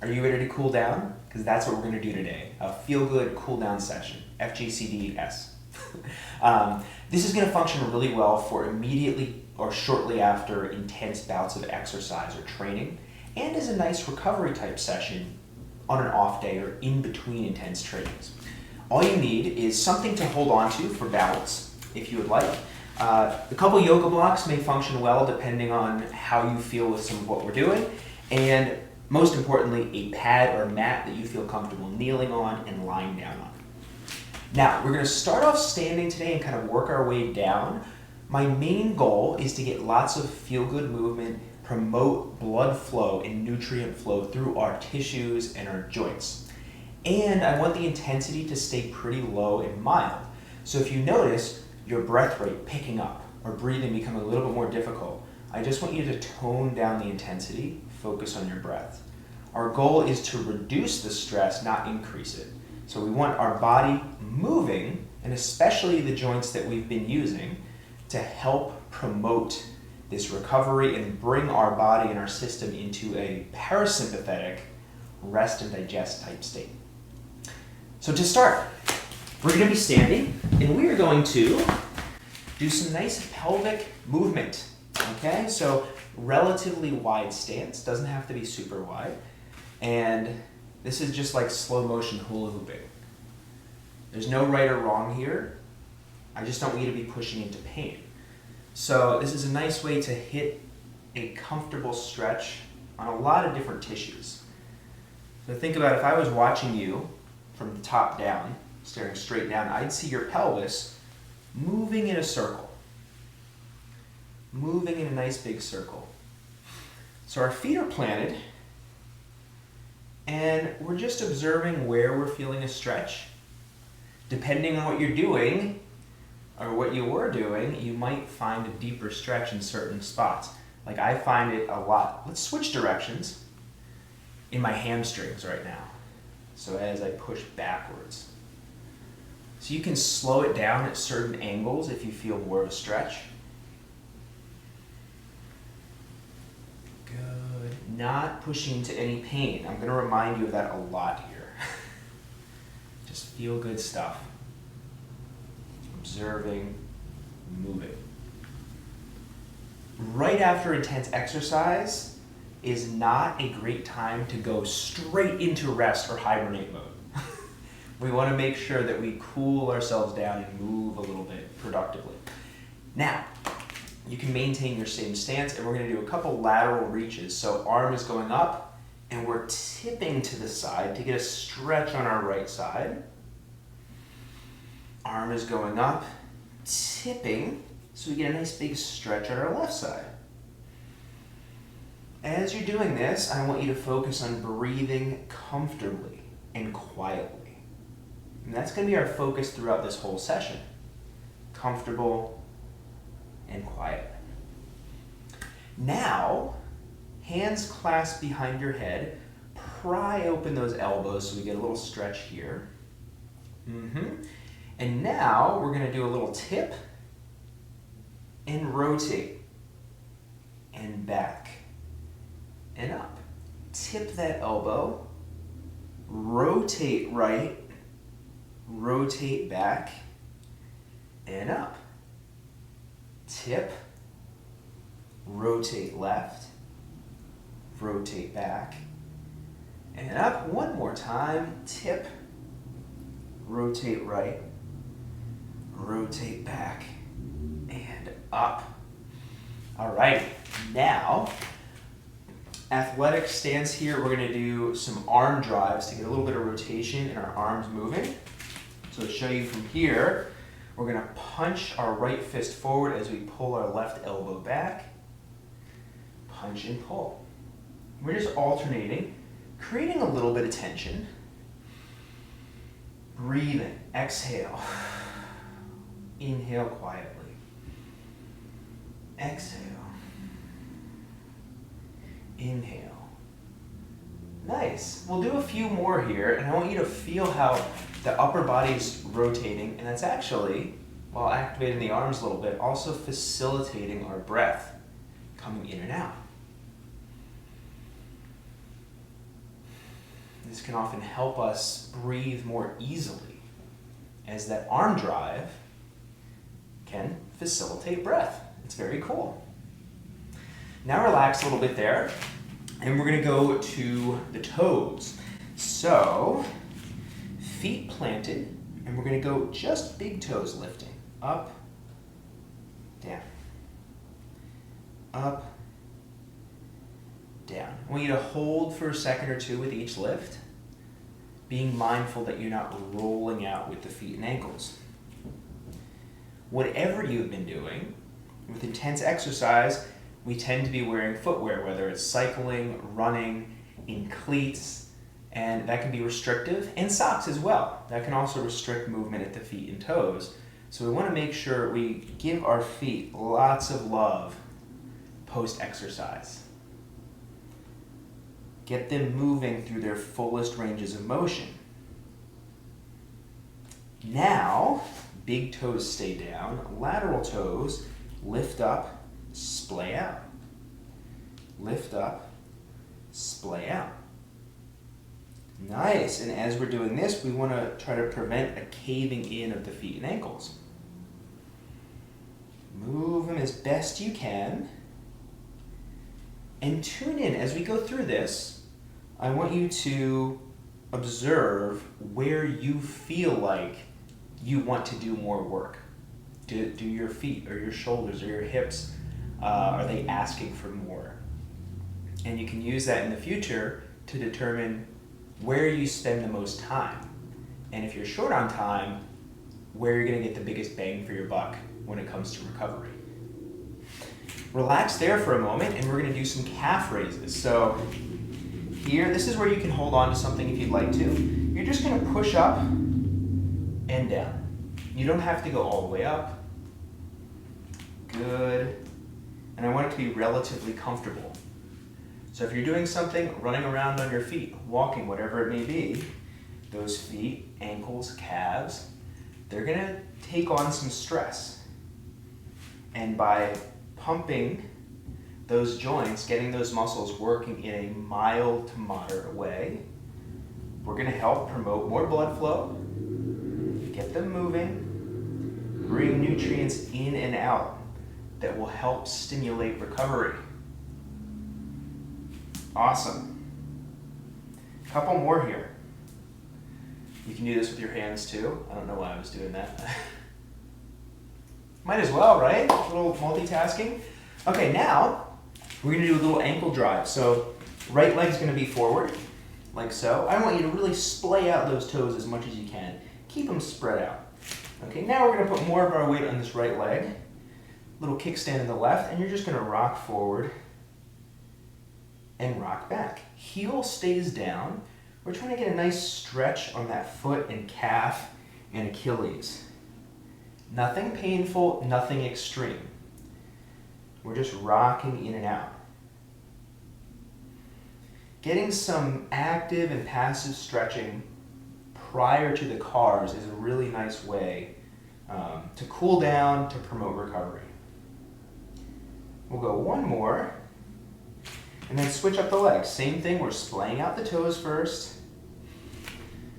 Are you ready to cool down? Because that's what we're going to do today, a feel-good cool-down session, FGCDS. This is going to function really well for immediately or shortly after intense bouts of exercise or training, and is a nice recovery type session on an off day or in between intense trainings. All you need is something to hold on to for balance, if you would like. A couple yoga blocks may function well depending on how you feel with some of what we're doing, and most importantly, a pad or mat that you feel comfortable kneeling on and lying down on. Now, we're going to start off standing today and kind of work our way down. My main goal is to get lots of feel-good movement, promote blood flow and nutrient flow through our tissues and our joints. And I want the intensity to stay pretty low and mild. So if you notice your breath rate picking up or breathing becoming a little bit more difficult, I just want you to tone down the intensity, focus on your breath. Our goal is to reduce the stress, not increase it. So we want our body moving, and especially the joints that we've been using, to help promote this recovery and bring our body and our system into a parasympathetic rest and digest type state. So to start, we're going to be standing and we are going to do some nice pelvic movement. Okay, so relatively wide stance, doesn't have to be super wide. And this is just like slow motion hula hooping. There's no right or wrong here. I just don't want you to be pushing into pain. So this is a nice way to hit a comfortable stretch on a lot of different tissues. So think about if I was watching you from the top down, staring straight down, I'd see your pelvis moving in a circle. Moving in a nice big circle. So our feet are planted, and we're just observing where we're feeling a stretch. Depending on what you're doing, or what you were doing, you might find a deeper stretch in certain spots. Like I find it a lot. Let's switch directions in my hamstrings right now. So as I push backwards. So you can slow it down at certain angles if you feel more of a stretch. Good. Not pushing into any pain. I'm going to remind you of that a lot here. Just feel good stuff. Observing, moving. Right after intense exercise is not a great time to go straight into rest or hibernate mode. We want to make sure that we cool ourselves down and move a little bit productively. Now, you can maintain your same stance, and we're going to do a couple lateral reaches. So arm is going up, and we're tipping to the side to get a stretch on our right side. Arm is going up, tipping, so we get a nice big stretch on our left side. As you're doing this, I want you to focus on breathing comfortably and quietly. And that's going to be our focus throughout this whole session. Comfortable and quiet. Now, hands clasped behind your head, pry open those elbows so we get a little stretch here. And now we're going to do a little tip and rotate and back and up. Tip that elbow, rotate right, rotate back and up. Tip, rotate left, rotate back and up. One more time. Tip, rotate right, rotate back and up. All right, now athletic stance here. We're going to do some arm drives to get a little bit of rotation in our arms moving. So to show you from here, we're going to punch our right fist forward as we pull our left elbow back. Punch and pull. We're just alternating, creating a little bit of tension. Breathing, exhale. Inhale quietly. Exhale. Inhale. Nice. We'll do a few more here, and I want you to feel how the upper body's rotating, and that's actually, while activating the arms a little bit, also facilitating our breath coming in and out. This can often help us breathe more easily, as that arm drive can facilitate breath. It's very cool. Now relax a little bit there, and we're going to go to the toes. So, feet planted, and we're going to go just big toes lifting. Up, down. Up, down. I want you to hold for a second or two with each lift, being mindful that you're not rolling out with the feet and ankles. Whatever you've been doing, with intense exercise, we tend to be wearing footwear, whether it's cycling, running, in cleats, and that can be restrictive, and socks as well. That can also restrict movement at the feet and toes. So we want to make sure we give our feet lots of love post-exercise. Get them moving through their fullest ranges of motion. Now, big toes stay down, lateral toes lift up, splay out. Lift up, splay out. Nice, and as we're doing this, we want to try to prevent a caving in of the feet and ankles. Move them as best you can. And tune in as we go through this. I want you to observe where you feel like you want to do more work. Do your feet or your shoulders or your hips, are they asking for more? And you can use that in the future to determine where you spend the most time. And if you're short on time, where you're going to get the biggest bang for your buck when it comes to recovery. Relax there for a moment, and we're going to do some calf raises. So here, this is where you can hold on to something if you'd like to. You're just going to push up and down. You don't have to go all the way up. Good. And I want it to be relatively comfortable. So if you're doing something, running around on your feet, walking, whatever it may be, those feet, ankles, calves, they're going to take on some stress. And by pumping those joints, getting those muscles working in a mild to moderate way, we're going to help promote more blood flow, get them moving, bring nutrients in and out that will help stimulate recovery. Awesome. A couple more here. You can do this with your hands too. I don't know why I was doing that. Might as well, right? A little multitasking. Okay, now we're going to do a little ankle drive. So right leg's going to be forward, like so. I want you to really splay out those toes as much as you can. Keep them spread out. Okay, now we're going to put more of our weight on this right leg. Little kickstand in the left, and you're just going to rock forward and rock back. Heel stays down. We're trying to get a nice stretch on that foot and calf and Achilles. Nothing painful, nothing extreme. We're just rocking in and out. Getting some active and passive stretching prior to the cars is a really nice way to cool down, to promote recovery. We'll go one more, and then switch up the legs. Same thing, we're splaying out the toes first,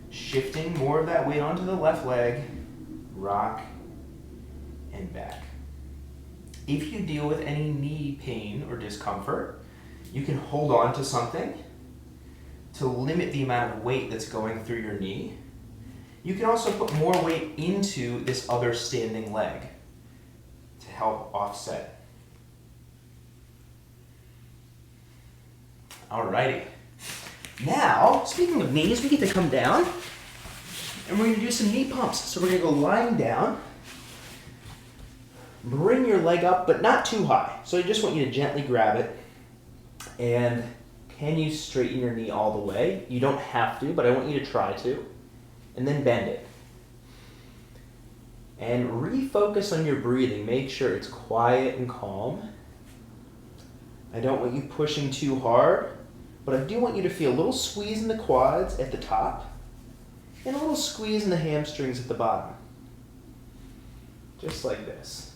shifting more of that weight onto the left leg, rock, and back. If you deal with any knee pain or discomfort, you can hold on to something to limit the amount of weight that's going through your knee. You can also put more weight into this other standing leg to help offset. Alrighty. Now, speaking of knees, we get to come down and we're going to do some knee pumps. So we're going to go lying down. Bring your leg up, but not too high. So I just want you to gently grab it. And can you straighten your knee all the way? You don't have to, but I want you to try to. And then bend it. And refocus on your breathing. Make sure it's quiet and calm. I don't want you pushing too hard, but I do want you to feel a little squeeze in the quads at the top and a little squeeze in the hamstrings at the bottom. Just like this.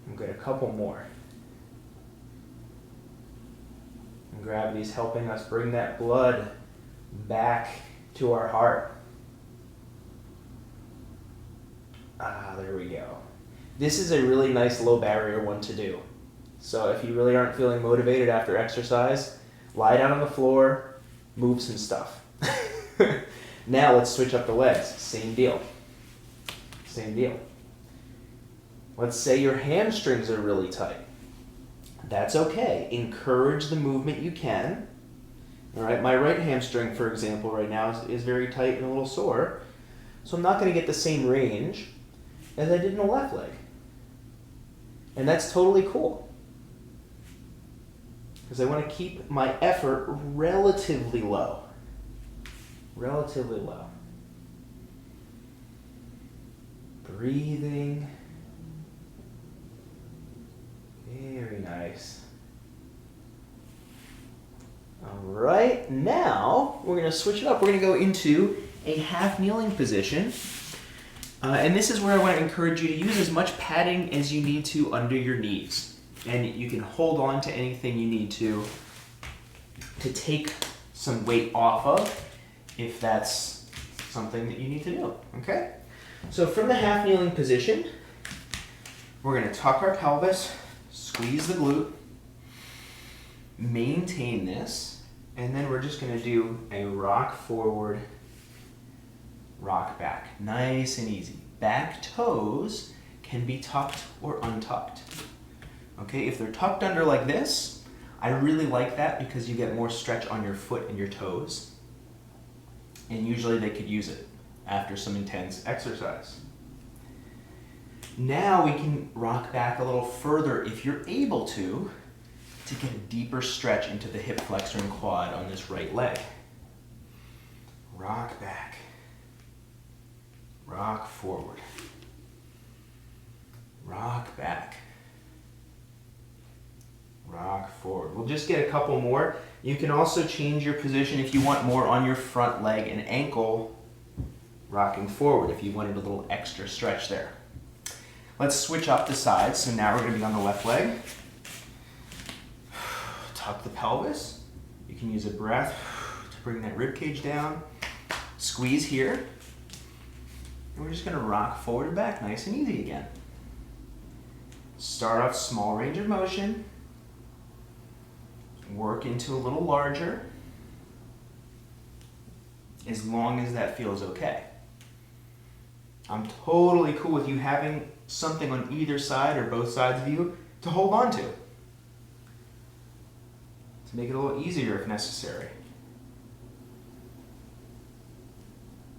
I'm good. A couple more. Gravity's helping us bring that blood back to our heart. There we go. This is a really nice low barrier one to do. So if you really aren't feeling motivated after exercise, lie down on the floor, move some stuff. Now let's switch up the legs. Same deal. Same deal. Let's say your hamstrings are really tight. That's okay. Encourage the movement you can. All right, my right hamstring, for example, right now is very tight and a little sore. So I'm not going to get the same range as I did in the left leg. And that's totally cool. Because I want to keep my effort relatively low. Relatively low. Breathing. Very nice. All right, now we're going to switch it up. We're going to go into a half kneeling position. And this is where I want to encourage you to use as much padding as you need to under your knees. And you can hold on to anything you need to take some weight off of if that's something that you need to do, okay? So from the half kneeling position, we're going to tuck our pelvis, squeeze the glute, maintain this, and then we're just going to do a rock forward, rock back. Nice and easy. Back toes can be tucked or untucked. Okay, if they're tucked under like this, I really like that because you get more stretch on your foot and your toes. And usually they could use it after some intense exercise. Now we can rock back a little further if you're able to get a deeper stretch into the hip flexor and quad on this right leg. Rock back. Rock forward. Rock back. Rock forward. We'll just get a couple more. You can also change your position if you want more on your front leg and ankle, rocking forward if you wanted a little extra stretch there. Let's switch up the sides. So now we're going to be on the left leg. Tuck the pelvis. You can use a breath to bring that rib cage down. Squeeze here. And we're just going to rock forward and back nice and easy again. Start off small range of motion. Work into a little larger, as long as that feels okay. I'm totally cool with you having something on either side or both sides of you to hold on to make it a little easier if necessary.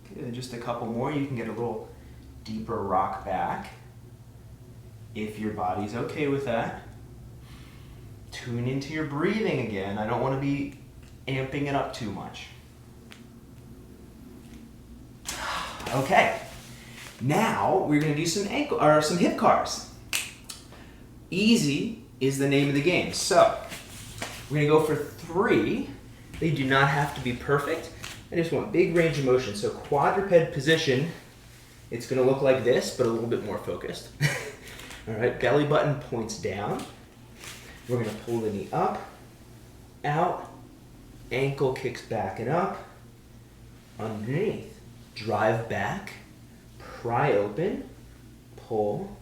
Okay, then just a couple more. You can get a little deeper rock back if your body's okay with that. Tune into your breathing again. I don't want to be amping it up too much. Okay, now we're going to do some hip cars. Easy is the name of the game. So we're going to go for 3. They do not have to be perfect. I just want big range of motion. So quadruped position, it's going to look like this, but a little bit more focused. All right, belly button points down. We're going to pull the knee up, out, ankle kicks back and up, underneath. Drive back, pry open, pull,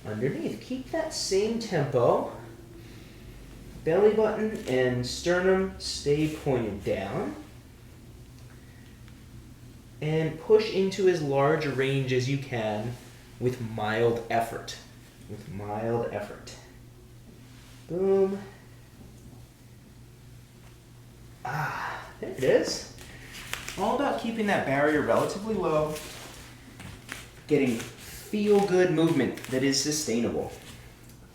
underneath. Keep that same tempo. Belly button and sternum stay pointed down. And push into as large a range as you can with mild effort. With mild effort. Boom. There it is. All about keeping that barrier relatively low, getting feel-good movement that is sustainable.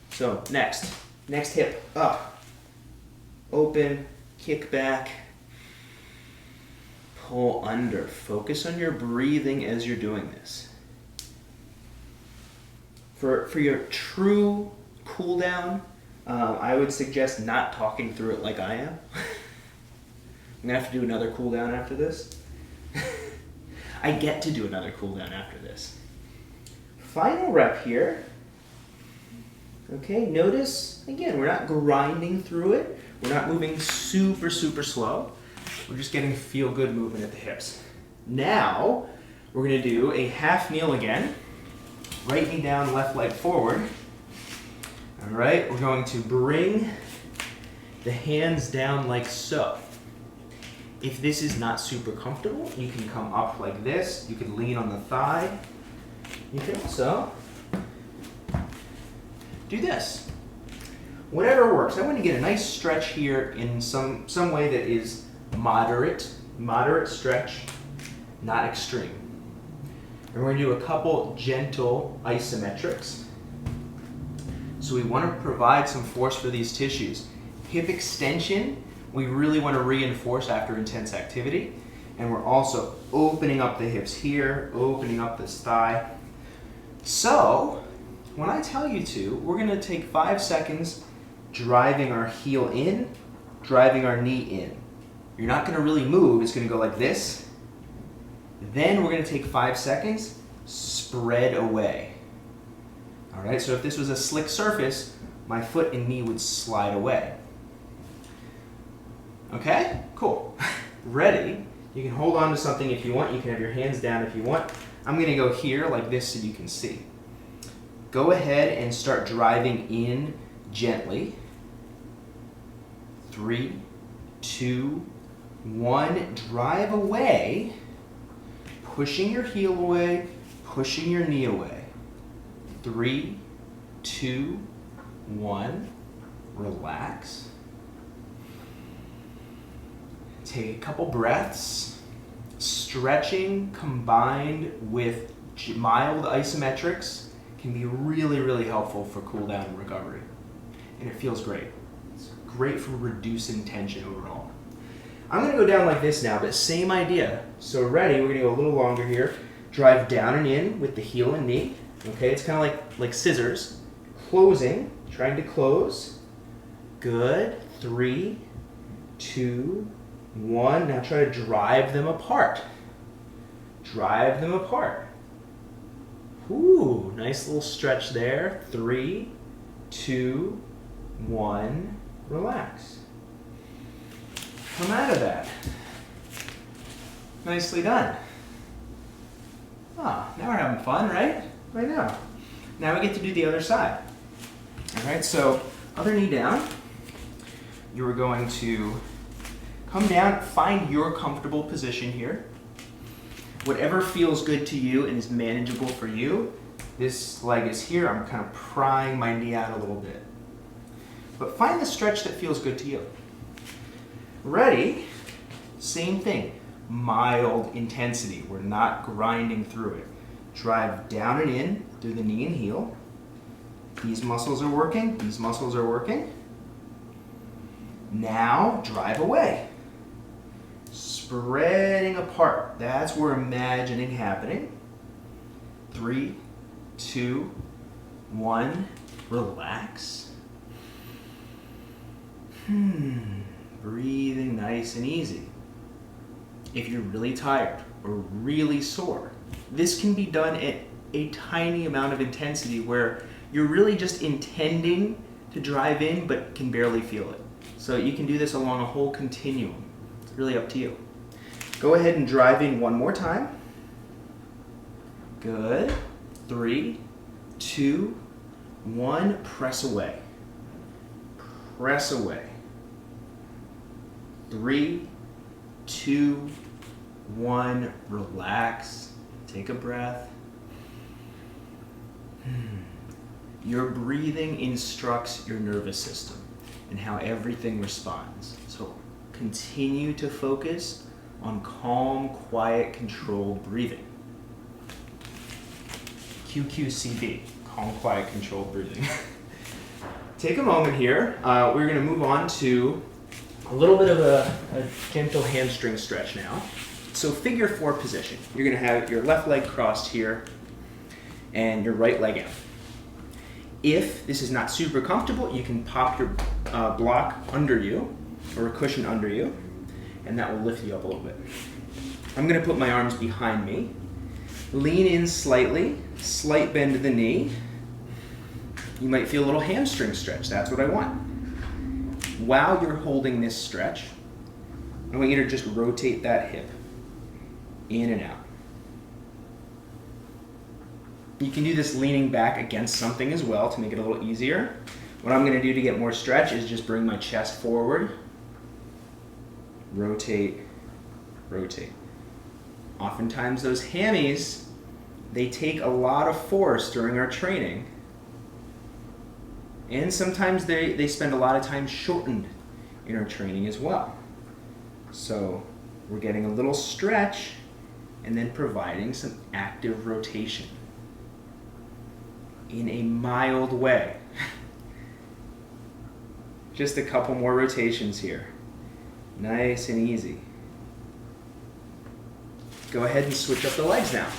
So next hip up, open, kick back, pull under. Focus on your breathing as you're doing this. For your true cool down, I would suggest not talking through it like I am. I'm going to have to do another cool down after this. I get to do another cool down after this. Final rep here. Okay, notice, again, we're not grinding through it. We're not moving super, super slow. We're just getting feel-good movement at the hips. Now, we're gonna do a half kneel again. Right knee down, left leg forward. All right, we're going to bring the hands down like so. If this is not super comfortable, you can come up like this. You can lean on the thigh. You can also do this. Whatever works. I want to get a nice stretch here in some way that is moderate stretch, not extreme. And we're going to do a couple gentle isometrics. So we want to provide some force for these tissues. Hip extension, we really want to reinforce after intense activity. And we're also opening up the hips here, opening up this thigh. So, when I tell you to, we're going to take 5 seconds driving our heel in, driving our knee in. You're not going to really move. It's going to go like this. Then we're going to take 5 seconds, spread away. All right, so if this was a slick surface, my foot and knee would slide away. Okay, cool. Ready? You can hold on to something if you want. You can have your hands down if you want. I'm going to go here like this so you can see. Go ahead and start driving in gently. 3, 2, 1. Drive away, pushing your heel away, pushing your knee away. 3, 2, 1. Relax. Take a couple breaths. Stretching combined with mild isometrics can be really, really helpful for cool down and recovery. And it feels great. It's great for reducing tension overall. I'm going to go down like this now, but same idea. So ready, we're going to go a little longer here. Drive down and in with the heel and knee. Okay, it's kind of like scissors. Closing, trying to close. Good. 3, 2, 1. Now try to drive them apart. Drive them apart. Ooh, nice little stretch there. 3, 2, 1. Relax. Come out of that. Nicely done. Ah, now we're having fun, right? Right now. Now we get to do the other side. All right, so other knee down. You are going to come down, find your comfortable position here. Whatever feels good to you and is manageable for you. This leg is here. I'm kind of prying my knee out a little bit. But find the stretch that feels good to you. Ready? Same thing. Mild intensity. We're not grinding through it. Drive down and in through the knee and heel. These muscles are working. These muscles are working. Now drive away. Spreading apart. That's where imagining happening. 3, 2, 1. Relax. Breathing nice and easy. If you're really tired or really sore, this can be done at a tiny amount of intensity where you're really just intending to drive in but can barely feel it. So you can do this along a whole continuum. It's really up to you. Go ahead and drive in one more time. Good. 3, 2, 1. Press away. Press away. 3, 2, 1. Relax. Take a breath. Your breathing instructs your nervous system and how everything responds. So continue to focus on calm, quiet, controlled breathing. QQCB, calm, quiet, controlled breathing. Take a moment here. We're going to move on to a little bit of a gentle hamstring stretch now. So figure 4 position. You're going to have your left leg crossed here and your right leg out. If this is not super comfortable, you can pop your block under you or a cushion under you, and that will lift you up a little bit. I'm going to put my arms behind me. Lean in slightly, slight bend to the knee. You might feel a little hamstring stretch. That's what I want. While you're holding this stretch, I want you to just rotate that hip in and out. You can do this leaning back against something as well to make it a little easier. What I'm going to do to get more stretch is just bring my chest forward, rotate, rotate. Oftentimes those hammies, they take a lot of force during our training, and sometimes they spend a lot of time shortened in our training as well. So we're getting a little stretch and then providing some active rotation in a mild way. Just a couple more rotations here. Nice and easy. Go ahead and switch up the legs now.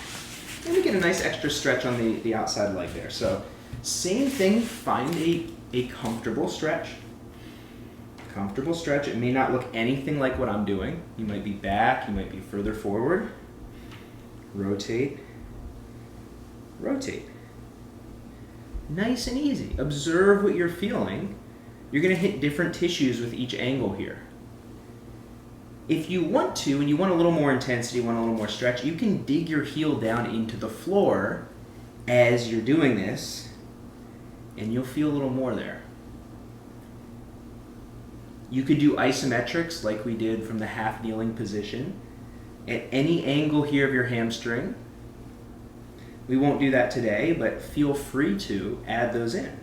And we get a nice extra stretch on the outside leg there. So same thing, find a comfortable stretch. Comfortable stretch. It may not look anything like what I'm doing. You might be back, you might be further forward. Rotate, rotate. Nice and easy. Observe what you're feeling. You're going to hit different tissues with each angle here. If you want to, and you want a little more intensity, want a little more stretch, you can dig your heel down into the floor as you're doing this, and you'll feel a little more there. You could do isometrics like we did from the half kneeling position at any angle here of your hamstring. We won't do that today, but feel free to add those in.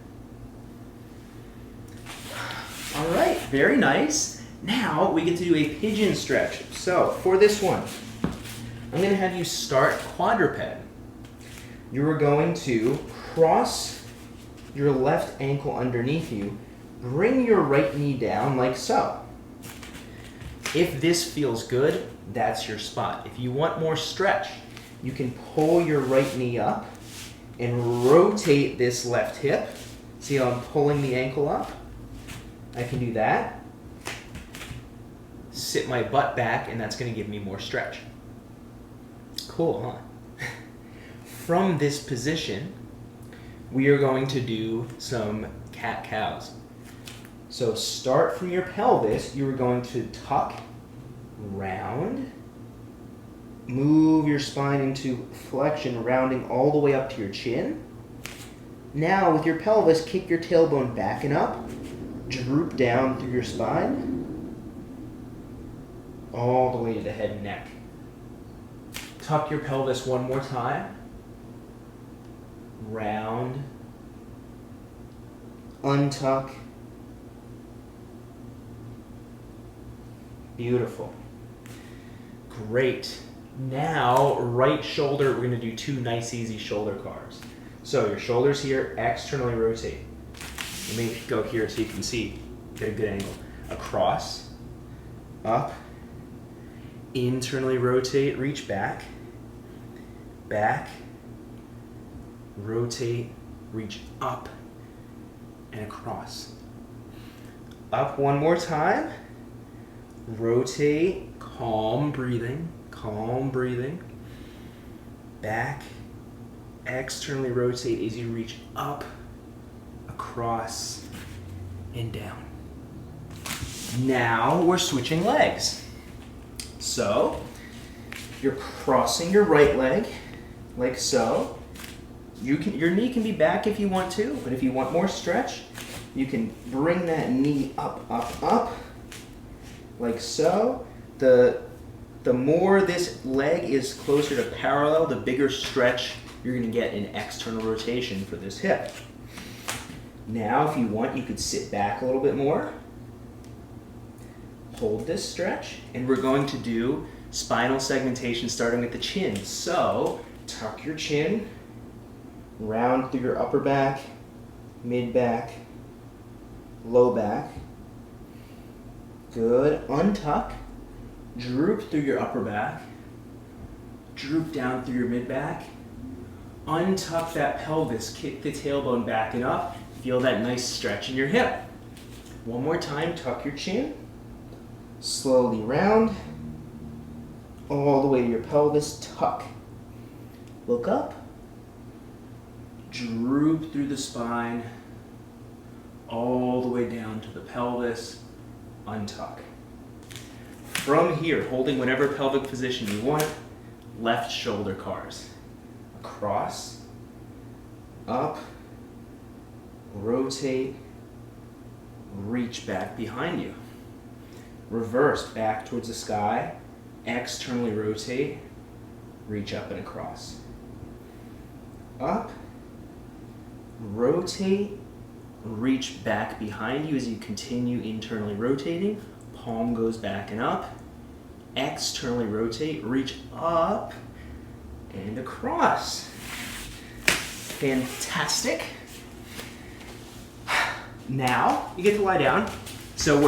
All right, very nice. Now we get to do a pigeon stretch. So for this one, I'm going to have you start quadruped. You are going to cross your left ankle underneath you, bring your right knee down like so. If this feels good, that's your spot. If you want more stretch, you can pull your right knee up and rotate this left hip. See how I'm pulling the ankle up? I can do that. Sit my butt back, and that's going to give me more stretch. Cool, huh? From this position, we are going to do some cat-cows. So start from your pelvis. You're going to tuck, round, move your spine into flexion, rounding all the way up to your chin. Now with your pelvis, kick your tailbone back and up, droop down through your spine, all the way to the head and neck. Tuck your pelvis one more time, round, untuck. Beautiful. Great. Now, right shoulder, we're going to do two nice easy shoulder carves. So your shoulders here, externally rotate. Let me go here so you can see, get a good angle. Across, up, internally rotate, reach back, back, rotate, reach up, and across. Up one more time, rotate, calm breathing, back, externally rotate as you reach up, across, and down. Now we're switching legs. So you're crossing your right leg like so. Your knee can be back if you want to, but if you want more stretch, you can bring that knee up, up, up, like so. The more this leg is closer to parallel, the bigger stretch you're going to get in external rotation for this hip. Now, if you want, you could sit back a little bit more. Hold this stretch, and we're going to do spinal segmentation starting at the chin. So, tuck your chin, round through your upper back, mid back, low back. Good. Untuck. Droop through your upper back. Droop down through your mid back. Untuck that pelvis. Kick the tailbone back and up. Feel that nice stretch in your hip. One more time. Tuck your chin. Slowly round. All the way to your pelvis. Tuck. Look up. Droop through the spine. all the way down to the pelvis, untuck. From here, holding whatever pelvic position you want, left shoulder cars. Across, up, rotate, reach back behind you. Reverse back towards the sky, externally rotate, reach up and across. Up, rotate, reach back behind you as you continue internally rotating. Palm goes back and up. Externally rotate, reach up and across. Fantastic. Now you get to lie down. So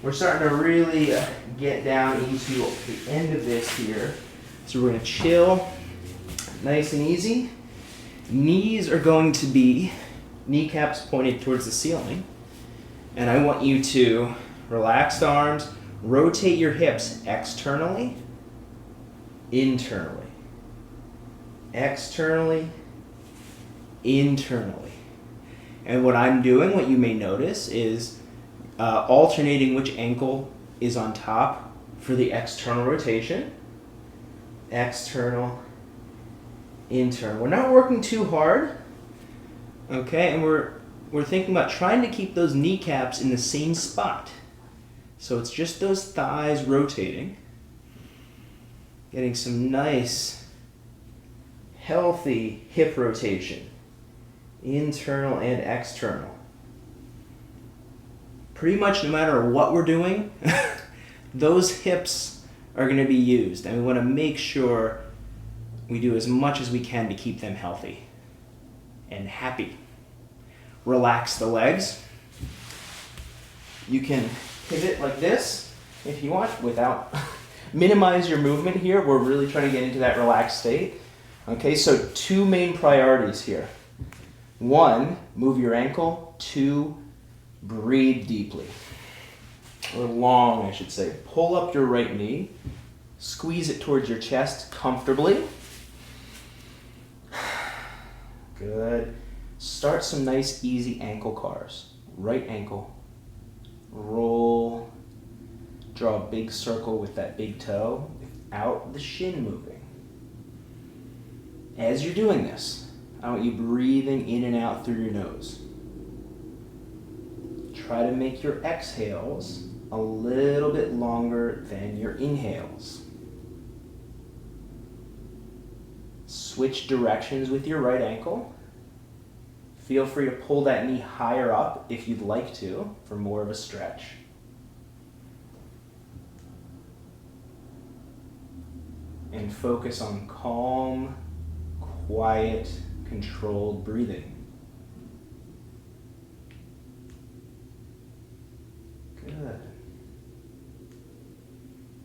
we're starting to really get down into the end of this here. So we're going to chill nice and easy. Knees are going to be kneecaps pointed towards the ceiling. And I want you to relax the arms, rotate your hips externally, internally, externally, internally. And what I'm doing, what you may notice, is alternating which ankle is on top for the external rotation. External, internal. We're not working too hard, okay? And we're thinking about trying to keep those kneecaps in the same spot. So it's just those thighs rotating, getting some nice, healthy hip rotation, internal and external. Pretty much no matter what we're doing, those hips are going to be used, and we want to make sure we do as much as we can to keep them healthy and happy. Relax the legs. You can pivot like this if you want without minimize your movement here. We're really trying to get into that relaxed state. Okay, so two main priorities here. One, move your ankle. Two, breathe deeply. Or long, I should say. Pull up your right knee. Squeeze it towards your chest comfortably. Good. Start some nice, easy ankle cars. Right ankle. Roll. Draw a big circle with that big toe without the shin moving. As you're doing this, I want you breathing in and out through your nose. Try to make your exhales a little bit longer than your inhales. Switch directions with your right ankle. Feel free to pull that knee higher up if you'd like to for more of a stretch. And focus on calm, quiet, controlled breathing. Good.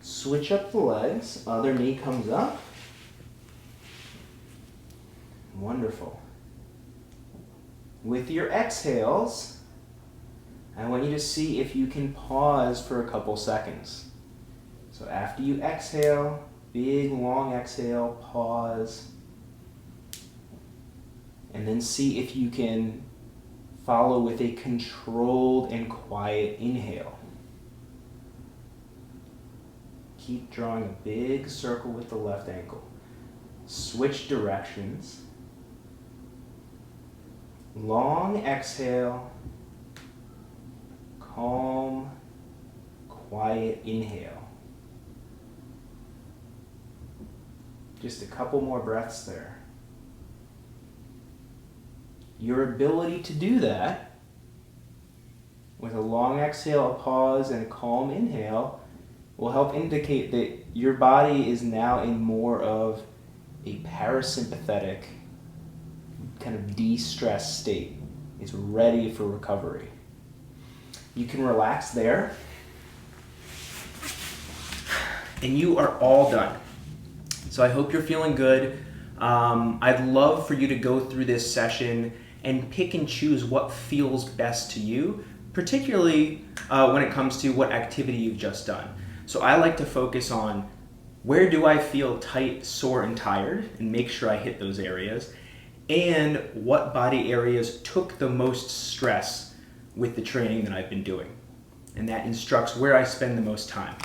Switch up the legs. Other knee comes up. Wonderful. With your exhales, I want you to see if you can pause for a couple seconds. So after you exhale, big long exhale, pause, and then see if you can follow with a controlled and quiet inhale. Keep drawing a big circle with the left ankle. Switch directions. Long exhale, calm, quiet inhale. Just a couple more breaths there. Your ability to do that with a long exhale, a pause, and a calm inhale will help indicate that your body is now in more of a parasympathetic kind of de-stress state. It's ready for recovery. You can relax there. And you are all done. So I hope you're feeling good. I'd love for you to go through this session and pick and choose what feels best to you, particularly when it comes to what activity you've just done. So I like to focus on where do I feel tight, sore, and tired, and make sure I hit those areas, and what body areas took the most stress with the training that I've been doing. And that instructs where I spend the most time.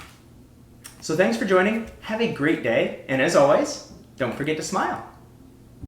So thanks for joining. Have a great day. And as always, don't forget to smile.